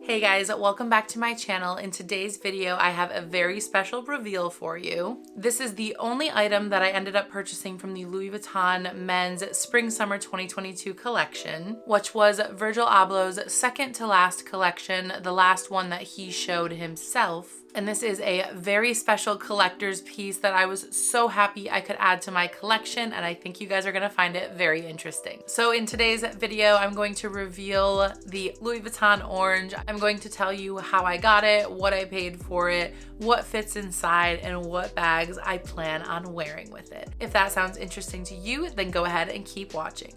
Hey guys, welcome back to my channel. In today's video, I have a very special reveal for you. This is the only item that I ended up purchasing from the Louis Vuitton Men's Spring-Summer 2022 collection, which was Virgil Abloh's second to last collection, the last one that he showed himself. And this is a very special collector's piece that I was so happy I could add to my collection, and I think you guys are gonna find it very interesting. So in today's video, I'm going to reveal the Louis Vuitton Orange. I'm going to tell you how I got it, what I paid for it, what fits inside, and what bags I plan on wearing with it. If that sounds interesting to you, then go ahead and keep watching.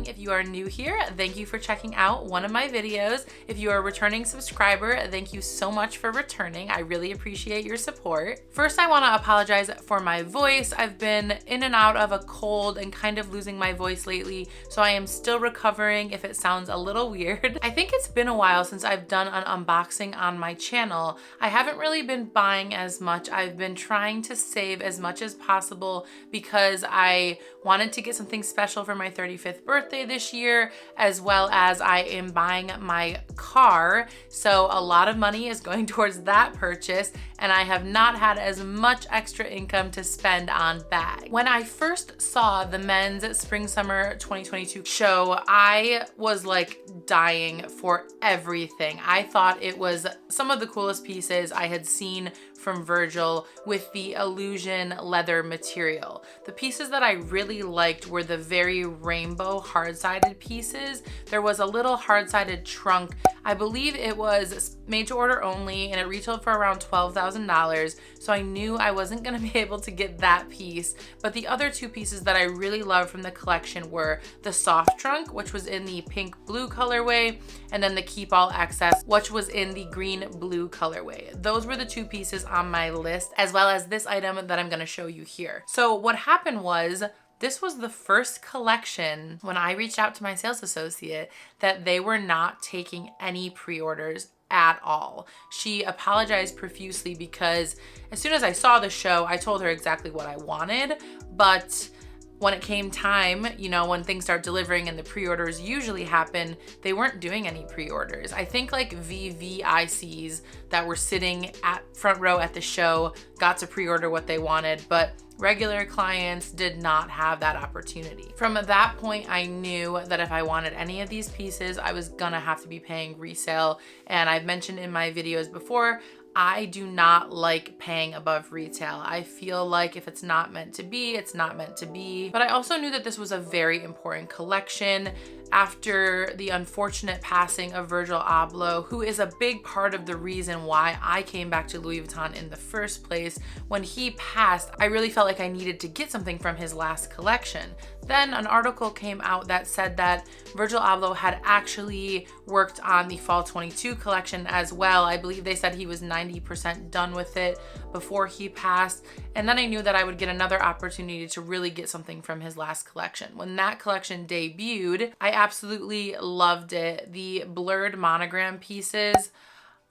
If you are new here, thank you for checking out one of my videos. If you are a returning subscriber, thank you so much for returning. I really appreciate your support. First, I want to apologize for my voice. I've been in and out of a cold and kind of losing my voice lately, so I am still recovering if it sounds a little weird. I think it's been a while since I've done an unboxing on my channel. I haven't really been buying as much. I've been trying to save as much as possible because I wanted to get something special for my 35th birthday this year, as well as I am buying my car. So a lot of money is going towards that purchase, and I have not had as much extra income to spend on bags. When I first saw the Men's Spring-Summer 2022 show, I was like dying for everything. I thought it was some of the coolest pieces I had seen from Virgil with the illusion leather material. The pieces that I really liked were the very rainbow hard-sided pieces. There was a little hard-sided trunk. I believe it was made to order only, and it retailed for around $12,000, so I knew I wasn't gonna be able to get that piece. But the other two pieces that I really loved from the collection were the soft trunk, which was in the pink blue colorway, and then the Keep All Excess, which was in the green blue colorway. Those were the two pieces on my list, as well as this item that I'm gonna show you here. So what happened was, this was the first collection when I reached out to my sales associate that they were not taking any pre-orders at all. She apologized profusely because as soon as I saw the show, I told her exactly what I wanted, but when it came time, you know, when things start delivering and the pre-orders usually happen, they weren't doing any pre-orders. I think like VVICs that were sitting at front row at the show got to pre-order what they wanted, but regular clients did not have that opportunity. From that point, I knew that if I wanted any of these pieces, I was gonna have to be paying resale. And I've mentioned in my videos before, I do not like paying above retail. I feel like if it's not meant to be, it's not meant to be. But I also knew that this was a very important collection after the unfortunate passing of Virgil Abloh, who is a big part of the reason why I came back to Louis Vuitton in the first place. When he passed, I really felt like I needed to get something from his last collection. Then an article came out that said that Virgil Abloh had actually worked on the Fall 22 collection as well. I believe they said he was 90% done with it before he passed. And then I knew that I would get another opportunity to really get something from his last collection. When that collection debuted, I absolutely loved it. The blurred monogram pieces,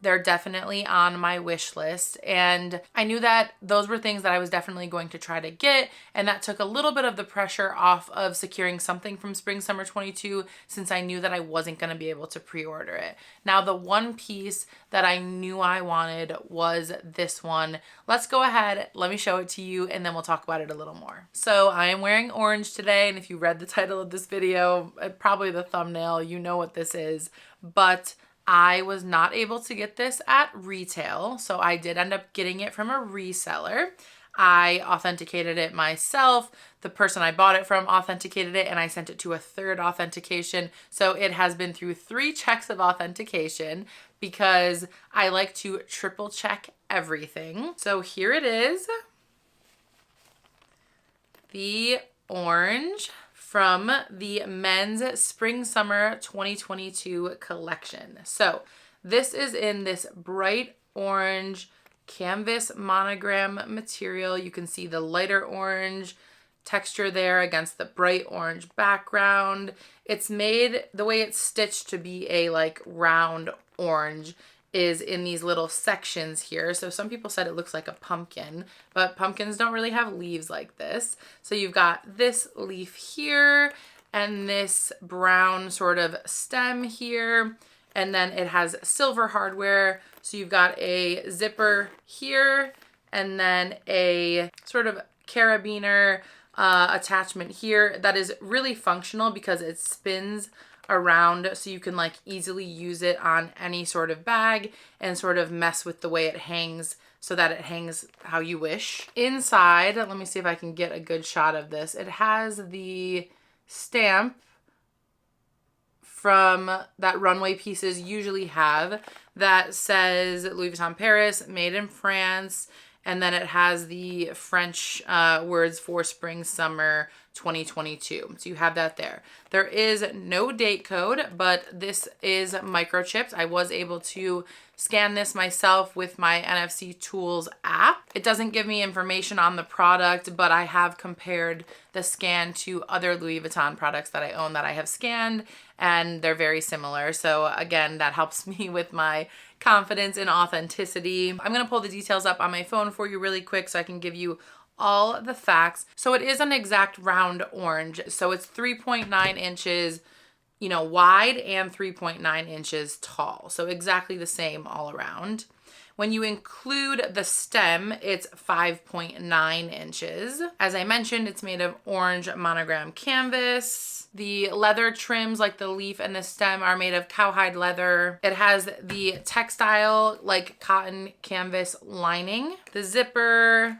they're definitely on my wish list, and I knew that those were things that I was definitely going to try to get, and that took a little bit of the pressure off of securing something from Spring Summer 22 since I knew that I wasn't going to be able to pre-order it. Now, the one piece that I knew I wanted was this one. Let's go ahead, let me show it to you, and then we'll talk about it a little more. So I am wearing orange today, and if you read the title of this video, probably the thumbnail, you know what this is, but I was not able to get this at retail, so I did end up getting it from a reseller. I authenticated it myself. The person I bought it from authenticated it, and I sent it to a third authentication. So it has been through 3 checks of authentication because I like to triple check everything. So here it is, the orange from the Men's Spring-Summer 2022 collection. So this is in this bright orange canvas monogram material. You can see the lighter orange texture there against the bright orange background. It's made the way it's stitched to be a like round orange, is in these little sections here. So some people said it looks like a pumpkin, but pumpkins don't really have leaves like this. So you've got this leaf here and this brown sort of stem here. And then it has silver hardware. So you've got a zipper here and then a sort of carabiner attachment here that is really functional because it spins around, so you can like easily use it on any sort of bag and sort of mess with the way it hangs so that it hangs how you wish. Inside, let me see if I can get a good shot of this. It has the stamp from that runway pieces usually have that says Louis Vuitton Paris, made in France. And then it has the French words for spring, summer 2022. So you have that there. There is no date code, but this is microchipped. I was able to scan this myself with my NFC Tools app. It doesn't give me information on the product, but I have compared the scan to other Louis Vuitton products that I own that I have scanned, and they're very similar. So again, that helps me with my confidence and authenticity. I'm gonna pull the details up on my phone for you really quick so I can give you all the facts. So it is an exact round orange. So it's 3.9 inches, you know, wide and 3.9 inches tall. So exactly the same all around. When you include the stem, it's 5.9 inches. As I mentioned, it's made of orange monogram canvas. The leather trims, like the leaf and the stem, are made of cowhide leather. It has the textile, like cotton canvas lining, the zipper,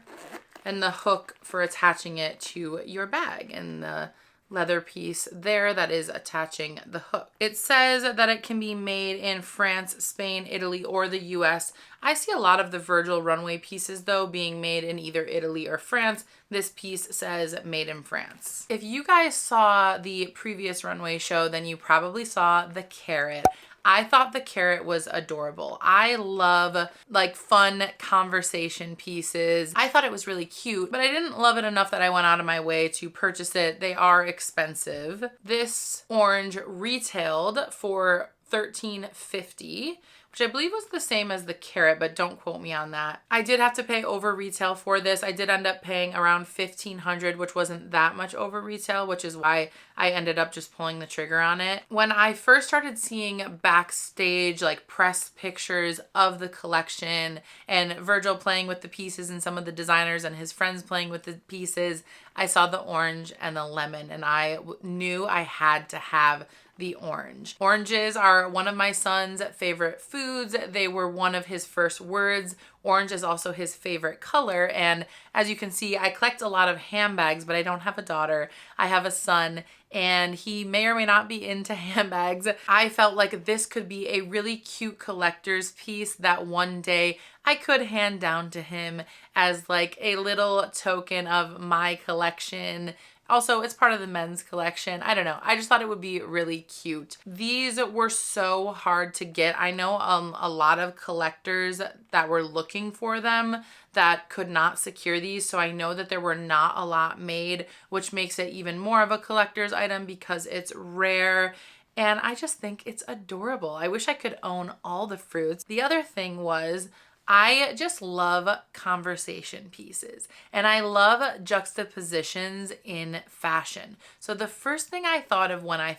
and the hook for attaching it to your bag, and the leather piece there that is attaching the hook. It says that it can be made in France, Spain, Italy, or the US. I see a lot of the Virgil runway pieces though being made in either Italy or France. This piece says made in France. If you guys saw the previous runway show, then you probably saw the carrot. I thought the carrot was adorable. I love like fun conversation pieces. I thought it was really cute, but I didn't love it enough that I went out of my way to purchase it. They are expensive. This orange retailed for $13.50, which I believe was the same as the carrot, but don't quote me on that. I did have to pay over retail for this. I did end up paying around $1,500, which wasn't that much over retail, which is why I ended up just pulling the trigger on it. When I first started seeing backstage, like press pictures of the collection and Virgil playing with the pieces and some of the designers and his friends playing with the pieces, I saw the orange and the lemon, and I knew I had to have the orange. Oranges are one of my son's favorite foods. They were one of his first words. Orange is also his favorite color. And as you can see, I collect a lot of handbags, but I don't have a daughter. I have a son, and he may or may not be into handbags. I felt like this could be a really cute collector's piece that one day I could hand down to him as like a little token of my collection. Also, it's part of the men's collection. I don't know. I just thought it would be really cute. These were so hard to get. I know a lot of collectors that were looking for them that could not secure these. So I know that there were not a lot made, which makes it even more of a collector's item because it's rare. And I just think it's adorable. I wish I could own all the fruits. The other thing was, I just love conversation pieces, and I love juxtapositions in fashion. So the first thing I thought of when I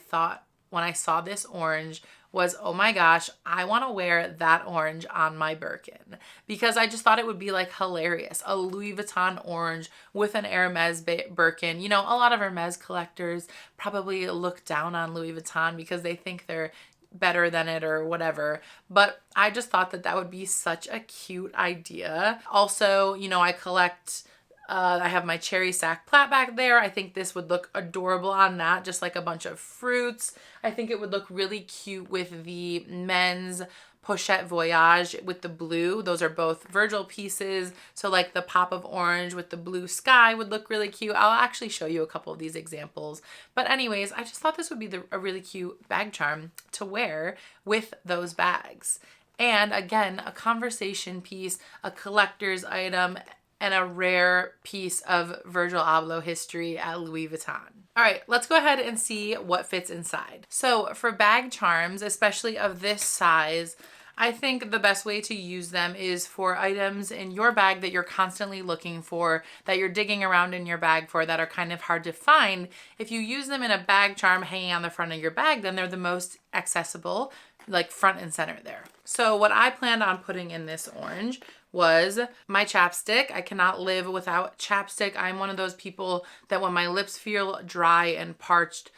saw this orange was, oh my gosh, I want to wear that orange on my Birkin, because I just thought it would be like hilarious. A Louis Vuitton orange with an Hermes Birkin. You know, a lot of Hermes collectors probably look down on Louis Vuitton because they think they're better than it or whatever, but I just thought that that would be such a cute idea. Also, you know, I collect I have my cherry sack plait back there. I think this would look adorable on that, just like a bunch of fruits. I think it would look really cute with the men's pochette voyage with the blue. Those are both Virgil pieces. So like the pop of orange with the blue sky would look really cute. I'll actually show you a couple of these examples. But anyways, I just thought this would be a really cute bag charm to wear with those bags. And again, a conversation piece, a collector's item, and a rare piece of Virgil Abloh history at Louis Vuitton. All right, let's go ahead and see what fits inside. So for bag charms, especially of this size, I think the best way to use them is for items in your bag that you're constantly looking for, that you're digging around in your bag for, that are kind of hard to find. If you use them in a bag charm hanging on the front of your bag, then they're the most accessible, like front and center there. So what I planned on putting in this orange was my chapstick. I cannot live without chapstick. I'm one of those people that when my lips feel dry and parched,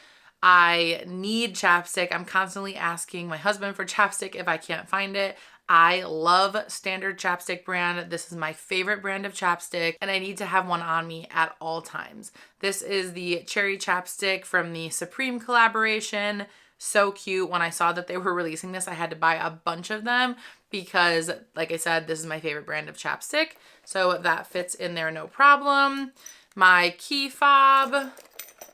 I need chapstick. I'm constantly asking my husband for chapstick if I can't find it. I love Standard chapstick brand. This is my favorite brand of chapstick, and I need to have one on me at all times. This is the cherry chapstick from the Supreme collaboration. So cute. When I saw that they were releasing this, I had to buy a bunch of them because, like I said, this is my favorite brand of chapstick. So that fits in there no problem. My key fob,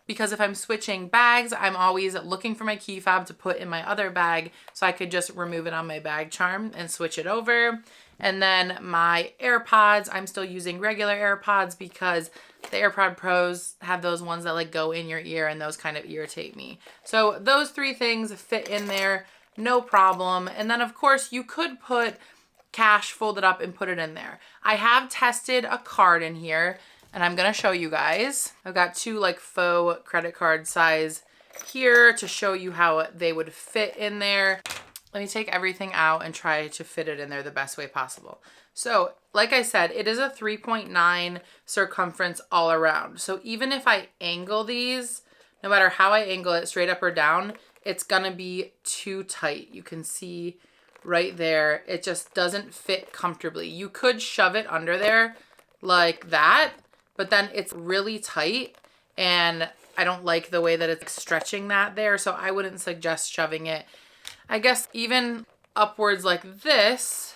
because if I'm switching bags, I'm always looking for my key fob to put in my other bag so I could just remove it on my bag charm and switch it over. And then my AirPods, I'm still using regular AirPods because the AirPod Pros have those ones that like go in your ear and those kind of irritate me. So those three things fit in there, no problem. And then of course you could put cash folded up and put it in there. I have tested a card in here and I'm gonna show you guys. I've got two like faux credit card size here to show you how they would fit in there. Let me take everything out and try to fit it in there the best way possible. So, like I said, it is a 3.9 circumference all around. So even if I angle these, no matter how I angle it, straight up or down, it's gonna be too tight. You can see right there, it just doesn't fit comfortably. You could shove it under there like that, but then it's really tight and I don't like the way that it's stretching that there. So I wouldn't suggest shoving it. I guess even upwards like this,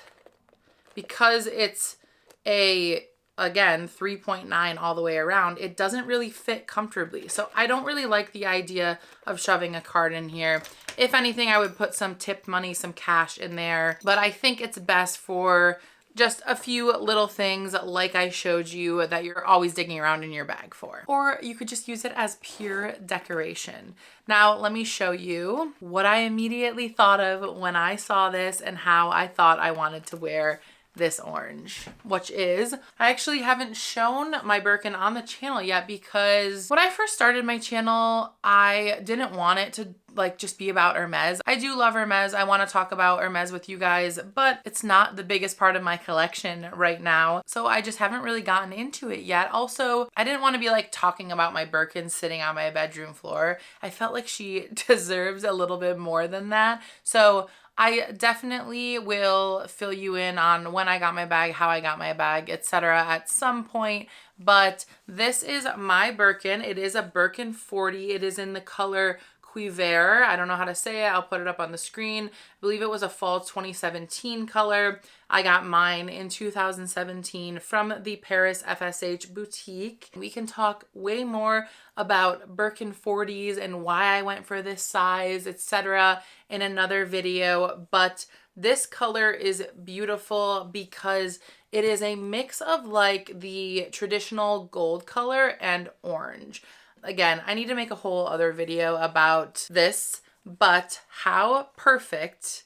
because it's again, 3.9 all the way around, it doesn't really fit comfortably. So I don't really like the idea of shoving a card in here. If anything, I would put some tip money, some cash in there, but I think it's best for just a few little things like I showed you that you're always digging around in your bag for. Or you could just use it as pure decoration. Now, let me show you what I immediately thought of when I saw this and how I thought I wanted to wear this orange, which is, I actually haven't shown my Birkin on the channel yet because when I first started my channel, I didn't want it to like just be about Hermes. I do love Hermes. I want to talk about Hermes with you guys, but it's not the biggest part of my collection right now. So I just haven't really gotten into it yet. Also, I didn't want to be like talking about my Birkin sitting on my bedroom floor. I felt like she deserves a little bit more than that. So I definitely will fill you in on when I got my bag, how I got my bag, etc. at some point. But this is my Birkin. It is a Birkin 40. It is in the color 𝒟𝒹. I don't know how to say it. I'll put it up on the screen. I believe it was a fall 2017 color. I got mine in 2017 from the Paris FSH boutique. We can talk way more about Birkin 40s and why I went for this size, etc. in another video, but this color is beautiful because it is a mix of like the traditional gold color and orange. Again, I need to make a whole other video about this, but how perfect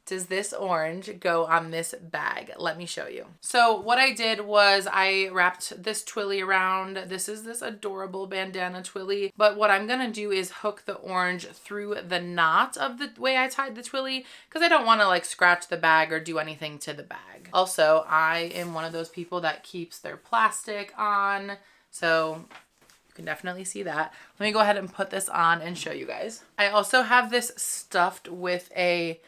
does this orange go on this bag? Let me show you. So what I did was I wrapped this twilly around. This is this adorable bandana twilly, but what I'm gonna do is hook the orange through the knot of the way I tied the twilly because I don't wanna like scratch the bag or do anything to the bag. Also, I am one of those people that keeps their plastic on, so you can definitely see that. Let me go ahead and put this on and show you guys. I also have this stuffed with a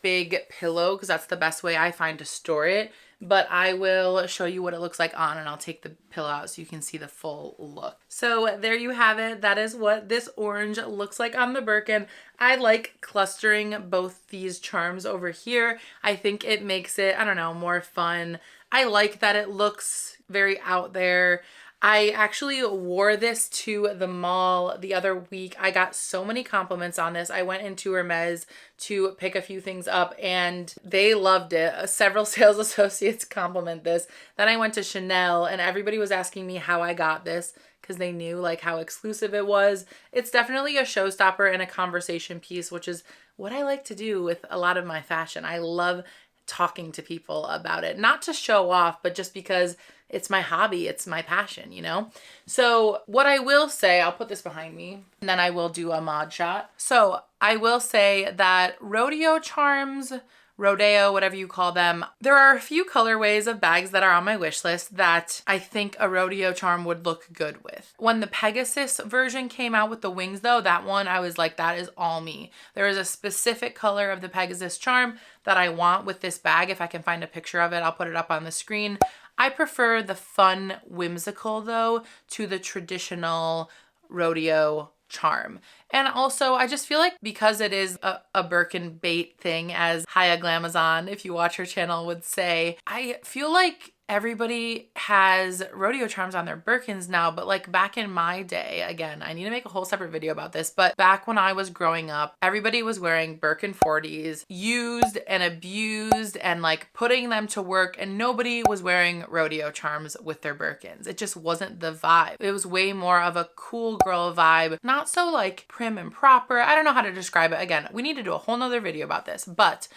big pillow because that's the best way I find to store it, but I will show you what it looks like on and I'll take the pillow out so you can see the full look. So there you have it. That is what this orange looks like on the Birkin. I like clustering both these charms over here. I think it makes it, I don't know, more fun. I like that it looks very out there. I actually wore this to the mall the other week. I got so many compliments on this. I went into Hermes to pick a few things up and they loved it. Several sales associates compliment this. Then I went to Chanel and everybody was asking me how I got this because they knew like how exclusive it was. It's definitely a showstopper and a conversation piece, which is what I like to do with a lot of my fashion. I love talking to people about it, not to show off, but just because it's my hobby, it's my passion, you know? So what I will say, I'll put this behind me and then I will do a mod shot. So I will say that rodeo charms, rodeo, whatever you call them, there are a few colorways of bags that are on my wish list that I think a rodeo charm would look good with. When the Pegasus version came out with the wings though, that one I was like, that is all me. There is a specific color of the Pegasus charm that I want with this bag. If I can find a picture of it, I'll put it up on the screen. I prefer the fun whimsical though to the traditional rodeo charm. And also I just feel like because it is a Birkin bait thing, as 𝐸𝓆𝓆, if you watch her channel, would say, I feel like everybody has rodeo charms on their Birkins now, but like back in my day, again, I need to make a whole separate video about this, but back when I was growing up, everybody was wearing Birkin 40s, used and abused and like putting them to work, and nobody was wearing rodeo charms with their Birkins. It just wasn't the vibe. It was way more of a cool girl vibe, not so like prim and proper. I don't know how to describe it. Again, we need to do a whole nother video about this, but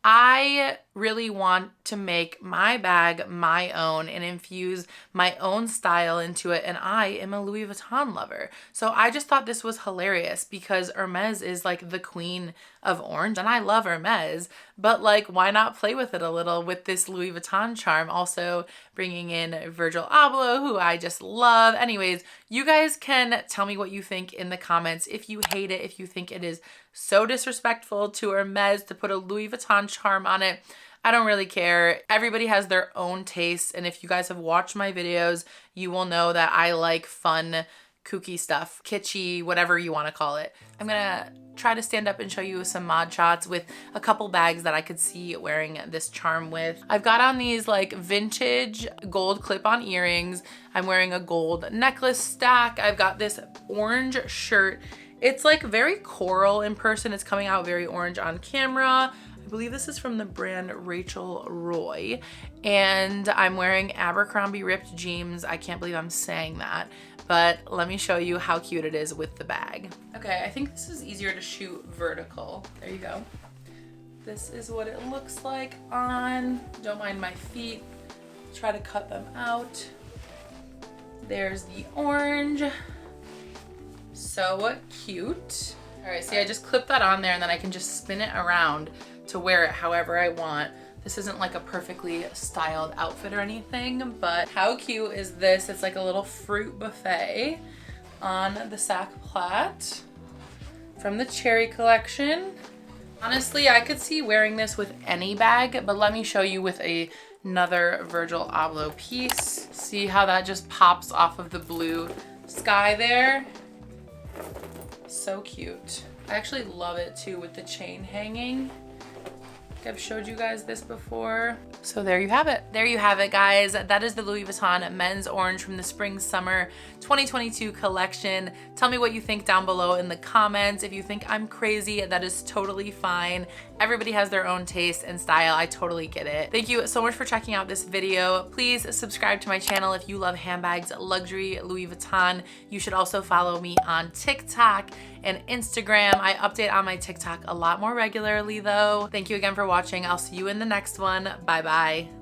I really want to make my bag my own and infuse my own style into it, and I am a Louis Vuitton lover. So I just thought this was hilarious because Hermes is like the queen of orange, and I love Hermes, but like why not play with it a little with this Louis Vuitton charm, also bringing in Virgil Abloh, who I just love. Anyways, you guys can tell me what you think in the comments. If you hate it, if you think it is so disrespectful to Hermes to put a Louis Vuitton charm on it, I don't really care. Everybody has their own tastes, and if you guys have watched my videos, you will know that I like fun, kooky stuff, kitschy, whatever you want to call it. I'm gonna try to stand up and show you some mod shots with a couple bags that I could see wearing this charm with. I've got on these like vintage gold clip-on earrings. I'm wearing a gold necklace stack. I've got this orange shirt. It's like very coral in person. It's coming out very orange on camera. I believe this is from the brand 𝒟𝒃𝓆𝓆, and I'm wearing Abercrombie ripped jeans. I can't believe I'm saying that, but let me show you how cute it is with the bag. Okay, I think this is easier to shoot vertical. There you go. This is what it looks like on. Don't mind my feet. Try to cut them out. There's the orange. So cute. All right, see, I just clipped that on there and then I can just spin it around to wear it however I want. This isn't like a perfectly styled outfit or anything, but how cute is this? It's like a little fruit buffet on the sac plate from the Cherry collection. Honestly, I could see wearing this with any bag, but let me show you with another Virgil Abloh piece. See how that just pops off of the blue sky there? So cute. I actually love it too with the chain hanging. I've showed you guys this before. So there you have it. There you have it, guys. That is the Louis Vuitton Men's Orange from the Spring Summer 2022 collection. Tell me what you think down below in the comments. If you think I'm crazy, that is totally fine. Everybody has their own taste and style. I totally get it. Thank you so much for checking out this video. Please subscribe to my channel if you love handbags, luxury, Louis Vuitton. You should also follow me on TikTok and Instagram. I update on my TikTok a lot more regularly though. Thank you again for watching. I'll see you in the next one. Bye bye.